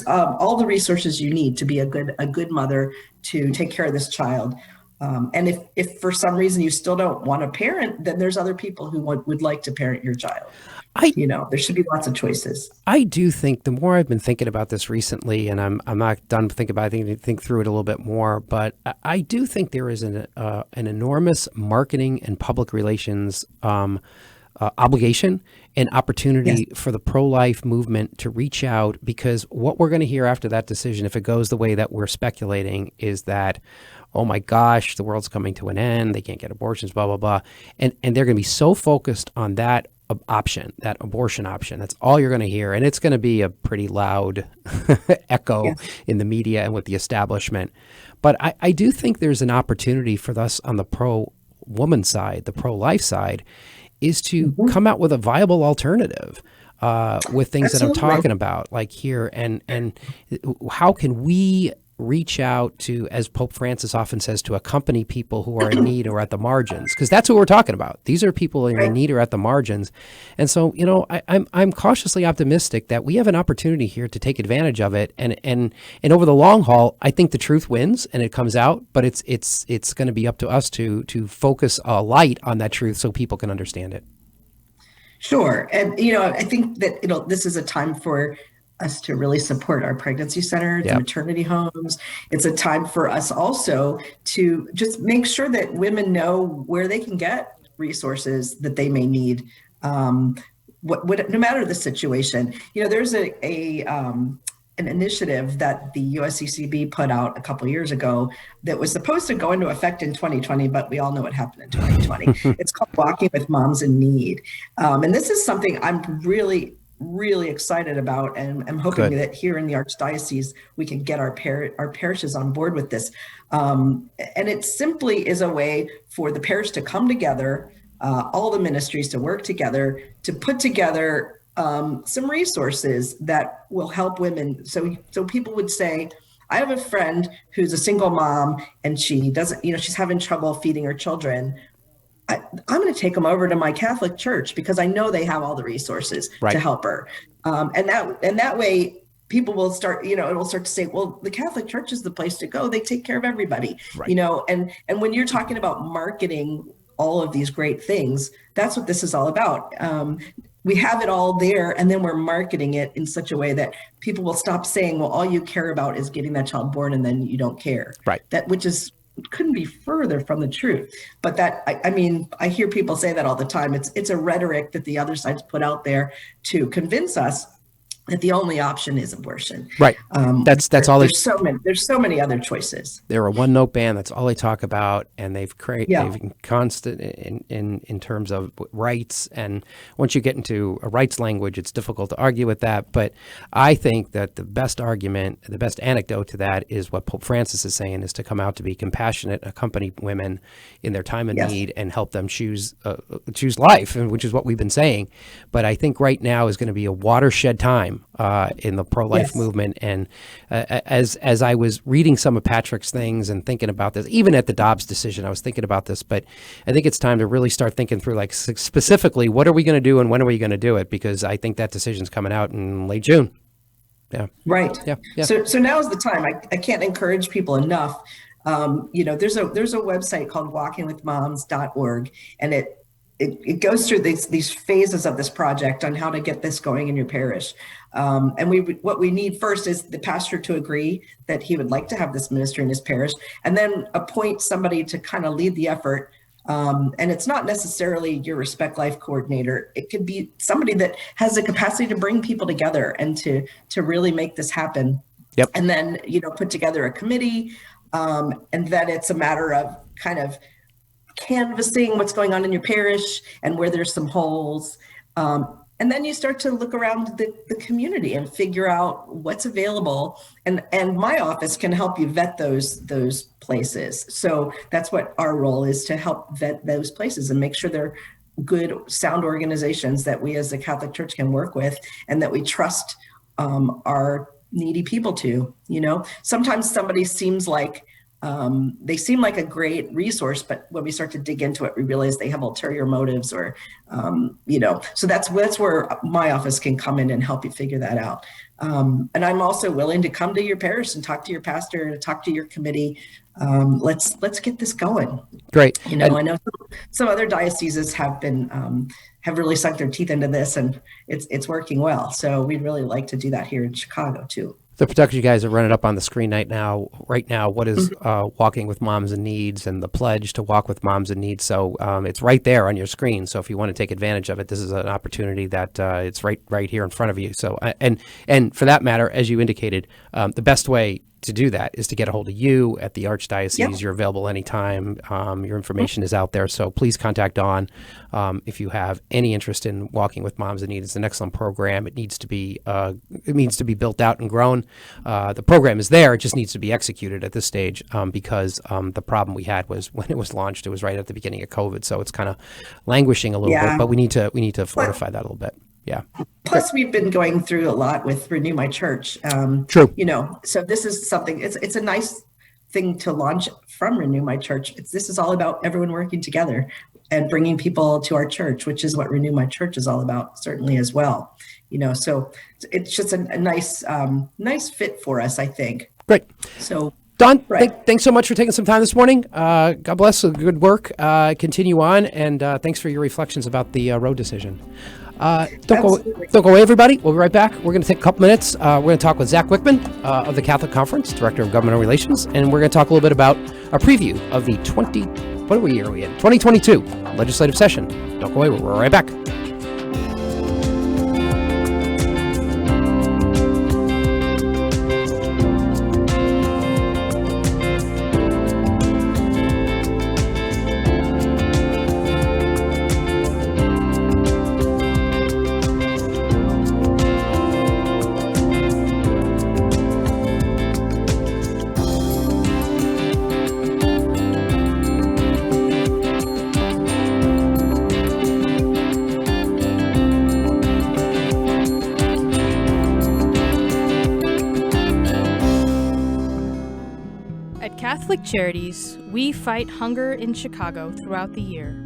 all the resources you need to be a good mother, to take care of this child. And if for some reason you still don't want to parent, then there's other people who would like to parent your child. There should be lots of choices. I do think the more I've been thinking about this recently, and I'm not done thinking about it, I think think through it a little bit more, but I do think there is an enormous marketing and public relations obligation and opportunity for the pro-life movement to reach out, because what we're going to hear after that decision, if it goes the way that we're speculating, is that, oh my gosh, the world's coming to an end, they can't get abortions, blah, blah, blah. And they're going to be so focused on that option, that abortion option. That's all you're going to hear. And it's going to be a pretty loud echo in the media and with the establishment. But I do think there's an opportunity for us on the pro-woman side, the pro-life side, is to come out with a viable alternative with things that I'm talking about, like here. And how can we reach out to, as Pope Francis often says, to accompany people who are in need or at the margins, because that's what we're talking about. These are people who are in need or at the margins. And so, I'm cautiously optimistic that we have an opportunity here to take advantage of it. And over the long haul, I think the truth wins and it comes out, but it's going to be up to us to focus a light on that truth so people can understand it. Sure. And, I think that, this is a time for us to really support our pregnancy centers, maternity homes. It's a time for us also to just make sure that women know where they can get resources that they may need, no matter the situation. There's an initiative that the USCCB put out a couple of years ago that was supposed to go into effect in 2020, but we all know what happened in 2020. It's called Walking with Moms in Need. And this is something I'm really excited about, and I'm hoping that here in the Archdiocese we can get our parishes on board with this. And it simply is a way for the parish to come together, all the ministries to work together to put together some resources that will help women. So people would say, I have a friend who's a single mom and she doesn't, she's having trouble feeding her children. I'm going to take them over to my Catholic church because I know they have all the resources to help her. And that way people will start, it'll start to say, well, the Catholic church is the place to go. They take care of everybody, and when you're talking about marketing all of these great things, that's what this is all about. We have it all there, and then we're marketing it in such a way that people will stop saying, well, all you care about is getting that child born and then you don't care. Right. Couldn't be further from the truth. But I hear people say that all the time. It's a rhetoric that the other side's put out there to convince us that the only option is abortion. Right. That's all. There's so many other choices. They're a one-note band. That's all they talk about, and they've been constant in terms of rights. And once you get into a rights language, it's difficult to argue with that. But I think that the best argument, the best anecdote to that is what Pope Francis is saying: is to come out to be compassionate, accompany women in their time of need, and help them choose life, which is what we've been saying. But I think right now is going to be a watershed time in the pro-life movement. And as I was reading some of Patrick's things and thinking about this, even at the Dobbs decision, I was thinking about this, but I think it's time to really start thinking through, like, specifically, what are we going to do and when are we going to do it? Because I think that decision's coming out in late June. Yeah. Right. Yeah. So now is the time. I can't encourage people enough. There's a website called walkingwithmoms.org, and it goes through these phases of this project on how to get this going in your parish. And what we need first is the pastor to agree that he would like to have this ministry in his parish, and then appoint somebody to kind of lead the effort. And it's not necessarily your Respect Life coordinator. It could be somebody that has the capacity to bring people together and to really make this happen. Yep. And then, put together a committee, and then it's a matter of kind of canvassing what's going on in your parish and where there's some holes. And then you start to look around the community and figure out what's available. And my office can help you vet those places. So that's what our role is, to help vet those places and make sure good, sound organizations that we as the Catholic Church can work with and that we trust our needy people to. Sometimes somebody seems like they seem like a great resource, but when we start to dig into it, we realize they have ulterior motives, or so that's where my office can come in and help you figure that out. And I'm also willing to come to your parish and talk to your pastor and talk to your committee. Let's get this going. Great. I know some other dioceses have really sunk their teeth into this, and it's working well. So we'd really like to do that here in Chicago too. The production guys are running up on the screen right now. What is Walking with Moms in Needs and the pledge to walk with moms in need. So it's right there on your screen. So if you want to take advantage of it, this is an opportunity that it's right here in front of you. So and for that matter, as you indicated, the best way to do that is to get a hold of you at the Archdiocese. Yep. You're available anytime. Your information is out there. So please contact Dawn if you have any interest in Walking with Moms in Need. It's an excellent program. It needs to be built out and grown. The program is there. It just needs to be executed at this stage because the problem we had was when it was launched, it was right at the beginning of COVID. So it's kind of languishing a little bit, but we need to fortify that a little bit. Yeah. Plus, we've been going through a lot with Renew My Church. True. So this is something, it's a nice thing to launch from Renew My Church. This is all about everyone working together and bringing people to our church, which is what Renew My Church is all about, certainly as well. So it's just a nice fit for us, I think. Great. So Dawn, thanks so much for taking some time this morning. God bless. Good work. Continue on. And thanks for your reflections about the road decision. Don't go away, everybody. We'll be right back. We're going to take a couple minutes. We're going to talk with Zach Wichmann of the Catholic Conference, Director of Governmental Relations, and we're going to talk a little bit about a preview of the 2022 legislative session. Don't go away. We're right back. Catholic Charities, we fight hunger in Chicago throughout the year.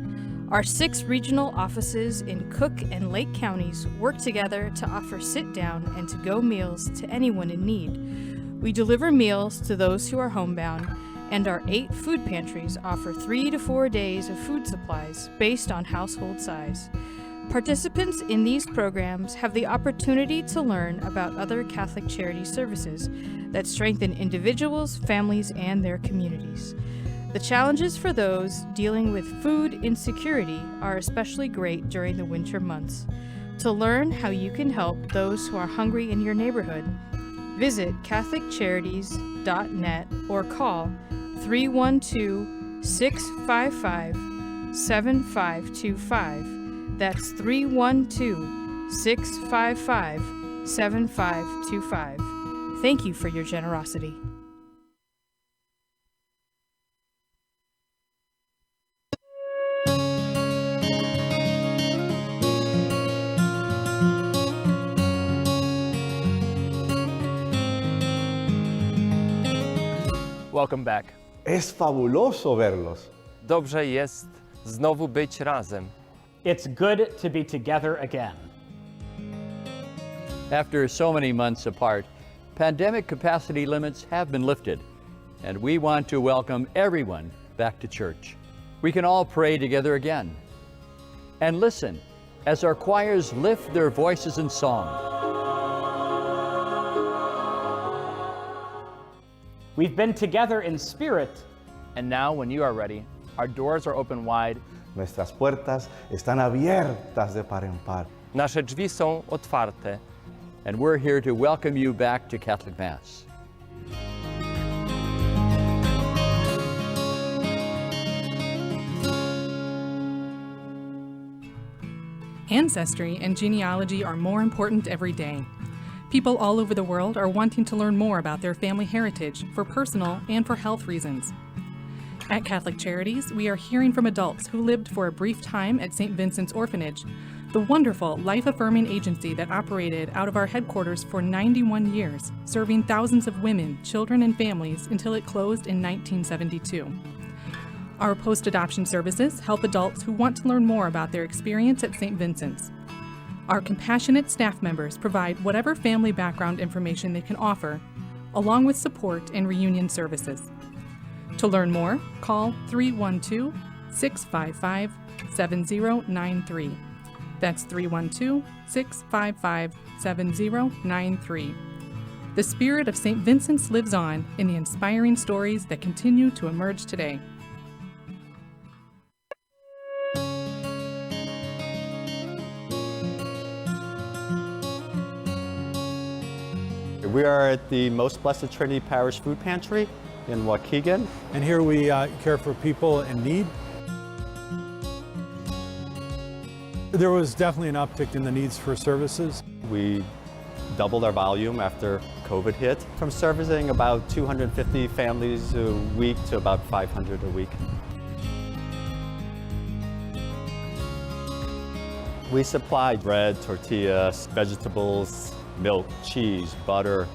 Our 6 regional offices in Cook and Lake counties work together to offer sit-down and to-go meals to anyone in need. We deliver meals to those who are homebound, and our 8 food pantries offer 3 to 4 days of food supplies based on household size. Participants in these programs have the opportunity to learn about other Catholic charity services that strengthen individuals, families, and their communities. The challenges for those dealing with food insecurity are especially great during the winter months. To learn how you can help those who are hungry in your neighborhood, visit CatholicCharities.net or call 312-655-7525. That's 312-655-7525. Thank you for your generosity. Welcome back. Es fabuloso verlos. Dobrze jest znowu być razem. It's good to be together again. After so many months apart, pandemic capacity limits have been lifted, and we want to welcome everyone back to church. We can all pray together again. And listen as our choirs lift their voices in song. We've been together in spirit. And now, when you are ready, our doors are open wide. Nuestras puertas están abiertas de par en par. Nasze drzwi są otwarte. And we're here to welcome you back to Catholic Mass. Ancestry and genealogy are more important every day. People all over the world are wanting to learn more about their family heritage for personal and for health reasons. At Catholic Charities, we are hearing from adults who lived for a brief time at St. Vincent's Orphanage, the wonderful life-affirming agency that operated out of our headquarters for 91 years, serving thousands of women, children, and families until it closed in 1972. Our post-adoption services help adults who want to learn more about their experience at St. Vincent's. Our compassionate staff members provide whatever family background information they can offer, along with support and reunion services. To learn more, call 312-655-7093. That's 312-655-7093. The spirit of St. Vincent's lives on in the inspiring stories that continue to emerge today. We are at the Most Blessed Trinity Parish Food Pantry in Waukegan. And here we care for people in need. There was definitely an uptick in the needs for services. We doubled our volume after COVID hit, from servicing about 250 families a week to about 500 a week. We supply bread, tortillas, vegetables, milk, cheese, butter,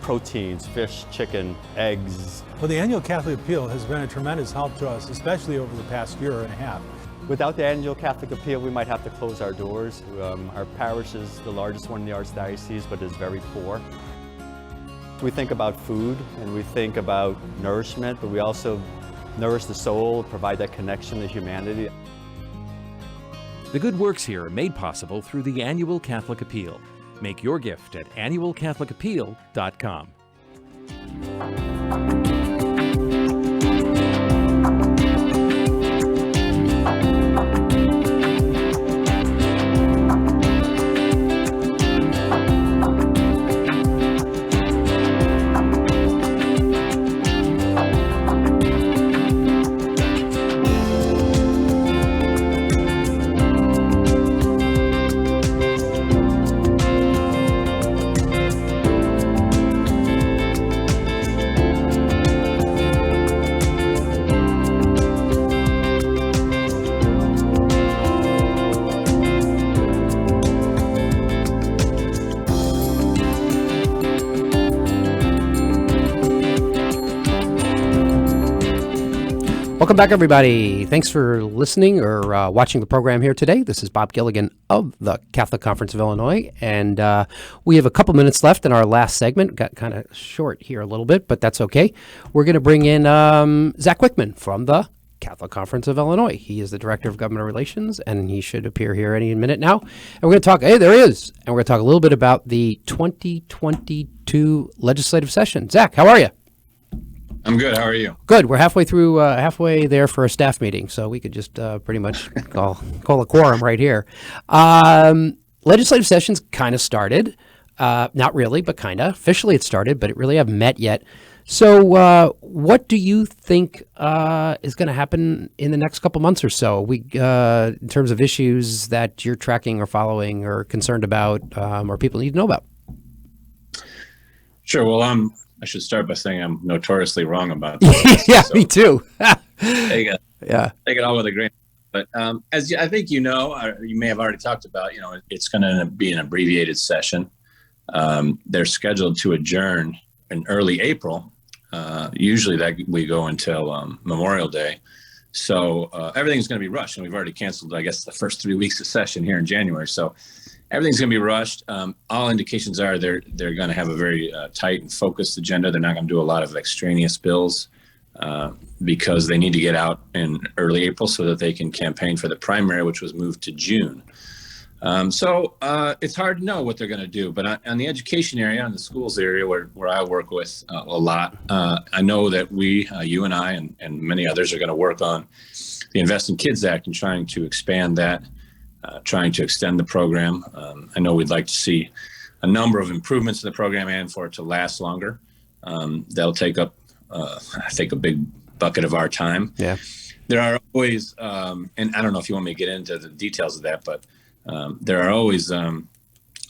proteins, fish, chicken, eggs. Well, the annual Catholic Appeal has been a tremendous help to us, especially over the past year and a half. Without the annual Catholic Appeal, we might have to close our doors. Our parish is the largest one in the Archdiocese, but is very poor. We think about food and we think about nourishment, but we also nourish the soul, provide that connection to humanity. The good works here are made possible through the annual Catholic Appeal. Make your gift at annualcatholicappeal.com. Welcome back, everybody. Thanks for listening or watching the program here today. This is Bob Gilligan of the Catholic Conference of Illinois, and we have a couple minutes left in our last segment. Got kind of short here a little bit, but that's okay. We're going to bring in Zach Wichmann from the Catholic Conference of Illinois. He is the Director of Government Relations, and he should appear here any minute now. And we're going to talk, hey, there he is, and we're going to talk a little bit about the 2022 legislative session. Zach, how are you? I'm good. How are you? Good. We're halfway through, halfway there for a staff meeting, so we could just pretty much call a quorum right here. Legislative session's kind of started. Not really, but kind of. Officially it started, but it really haven't met yet. So what do you think is going to happen in the next couple months or so? In terms of issues that you're tracking or following or concerned about or people need to know about? Sure. Well, I should start by saying I'm notoriously wrong about this. Yeah, so me too. Take it all with a grain. But as I think you know, or you may have already talked about, it's going to be an abbreviated session. They're scheduled to adjourn in early April. Usually that we go until Memorial Day. So everything's going to be rushed, and we've already canceled, I guess, the first 3 weeks of session here in January. So everything's going to be rushed. All indications are they're going to have a very tight and focused agenda. They're not going to do a lot of extraneous bills because they need to get out in early April so that they can campaign for the primary, which was moved to June. So it's hard to know what they're going to do. But on the education area, on the schools area where I work with a lot, I know that you and I and many others are going to work on the Invest in Kids Act and trying to expand that. Trying to extend the program. I know we'd like to see a number of improvements in the program and for it to last longer. That'll take up, I think, a big bucket of our time. Yeah. There are always, and I don't know if you want me to get into the details of that, but there are always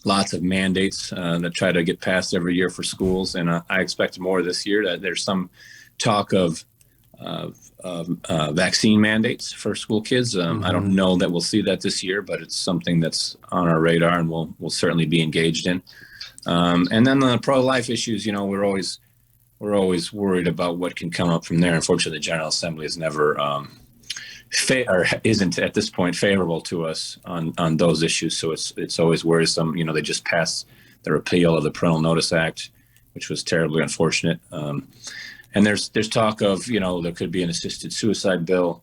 lots of mandates that try to get passed every year for schools, and I expect more this year. That there's some talk of vaccine mandates for school kids. I don't know that we'll see that this year, but it's something that's on our radar, and we'll certainly be engaged in. And then the pro-life issues, we're always worried about what can come up from there. Unfortunately, the General Assembly is never or isn't at this point favorable to us on those issues. So it's always worrisome. They just passed the repeal of the Parental Notice Act, which was terribly unfortunate. And there's talk of, there could be an assisted suicide bill,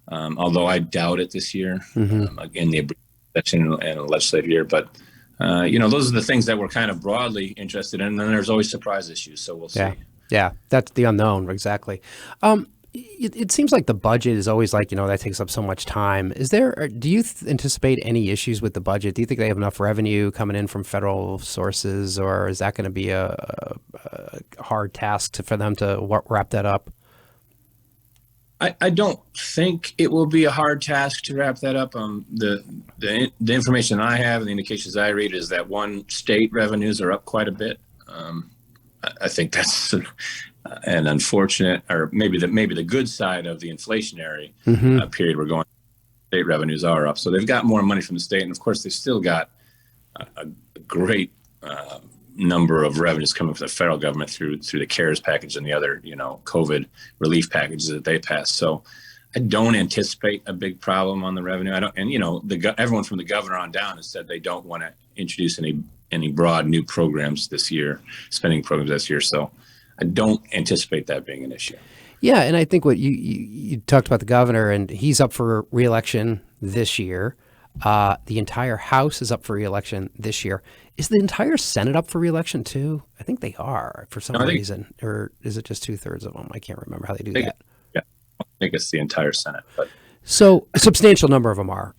although I doubt it this year, in the session and the legislative year. But, those are the things that we're kind of broadly interested in. And then there's always surprise issues. So we'll see. Yeah, that's the unknown. Exactly. It seems like the budget is always like, that takes up so much time. Do you anticipate any issues with the budget? Do you think they have enough revenue coming in from federal sources, or is that going to be a hard task for them to wrap that up? I don't think it will be a hard task to wrap that up. The information I have and the indications I read is that state revenues are up quite a bit. I think that's an unfortunate, or maybe the good side of the inflationary period we're going. State revenues are up, so they've got more money from the state, and of course they've still got a great number of revenues coming from the federal government through the CARES package and the other COVID relief packages that they passed. So I don't anticipate a big problem on the revenue. Everyone from the governor on down has said they don't want to introduce any broad new programs this year, spending programs this year. So I don't anticipate that being an issue. Yeah, and I think what you talked about the governor, and he's up for re-election this year. The entire House is up for re-election this year. Is the entire Senate up for re-election too? I think they are for some reason, or is it just 2/3 of them? I can't remember how they do that. Yeah, I think it's the entire Senate. But so a substantial number of them are.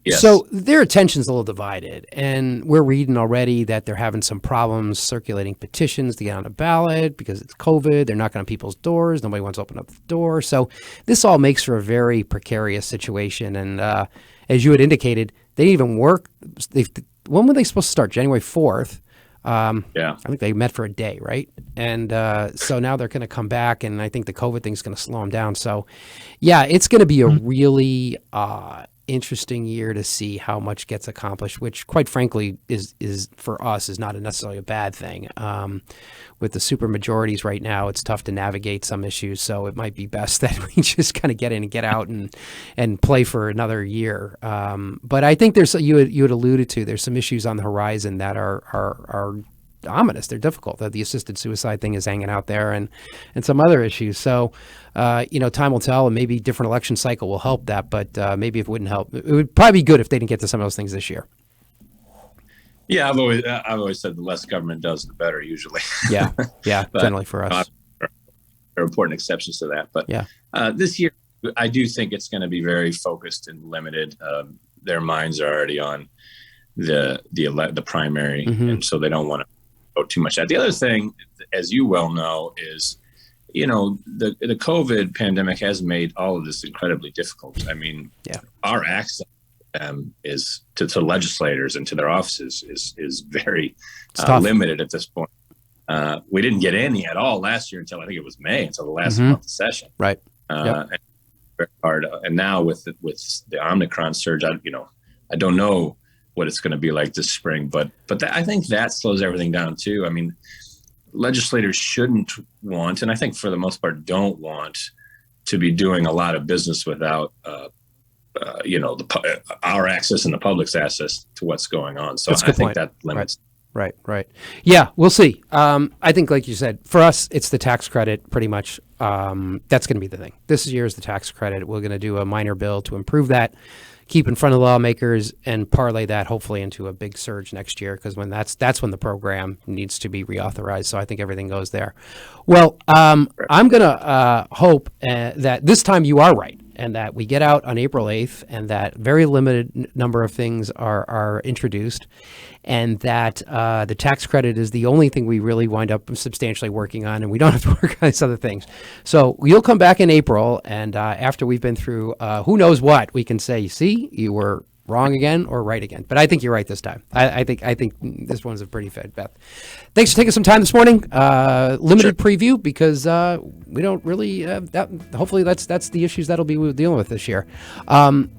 Yes. So their attention's a little divided, and we're reading already that they're having some problems circulating petitions to get on a ballot because it's COVID. They're knocking on people's doors. Nobody wants to open up the door. So this all makes for a very precarious situation. And as you had indicated, they didn't even work. When were they supposed to start? January 4th. I think they met for a day, right? And so now they're going to come back, and I think the COVID thing's going to slow them down. So, yeah, it's going to be a really interesting year to see how much gets accomplished, which, quite frankly, is for us is not necessarily a bad thing. With the super majorities right now, it's tough to navigate some issues, so it might be best that we just kind of get in and get out and play for another year. But I think there's you had alluded to there's some issues on the horizon that are ominous. They're difficult. The assisted suicide thing is hanging out there, and some other issues. So, time will tell, and maybe different election cycle will help that. But maybe if it wouldn't help, it would probably be good if they didn't get to some of those things this year. Yeah, I've always said the less government does, the better. Usually. Yeah, generally for us. There are important exceptions to that, but this year I do think it's going to be very focused and limited. Their minds are already on the primary, and so they don't want to go too much. The other thing, as you well know, is the COVID pandemic has made all of this incredibly difficult. I mean, our access is to legislators and to their offices is very limited at this point. We didn't get any at all last year until I think it was May, until the last month of session. Right. And very hard. And now with the Omicron surge, I don't know what it's going to be like this spring, but I think that slows everything down too. I mean, legislators shouldn't want, and I think for the most part don't want, to be doing a lot of business without our access and the public's access to what's going on. So I think that limits. Right. Yeah, we'll see. I think, like you said, for us, it's the tax credit pretty much. That's going to be the thing. This year is the tax credit. We're going to do a minor bill to improve that, keep in front of the lawmakers, and parlay that hopefully into a big surge next year, because when that's when the program needs to be reauthorized. So I think everything goes there. Well, I'm going to hope that this time you are right, and that we get out on April 8th, and that very limited number of things are introduced, and that the tax credit is the only thing we really wind up substantially working on, and we don't have to work on these other things. So you'll come back in April, and after we've been through who knows what, we can say, see, you were wrong again or right again. But I think you're right this time. I think this one's a pretty fed bet. Thanks for taking some time this morning. Limited preview because we don't really. Hopefully that's the issues that'll be dealing with this year.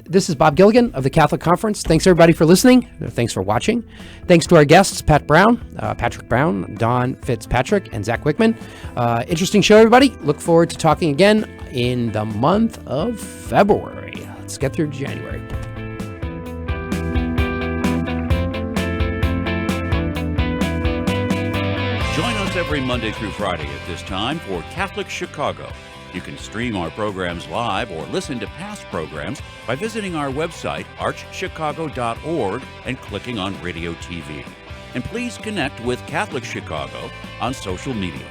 This is Bob Gilligan of the Catholic Conference. Thanks everybody for listening. Thanks for watching. Thanks to our guests Patrick Brown, Don Fitzpatrick, and Zach Wichmann. Interesting show, everybody. Look forward to talking again in the month of February. Let's get through January. Join us every Monday through Friday at this time for Catholic Chicago. You can stream our programs live or listen to past programs by visiting our website, archchicago.org, and clicking on Radio TV. And please connect with Catholic Chicago on social media.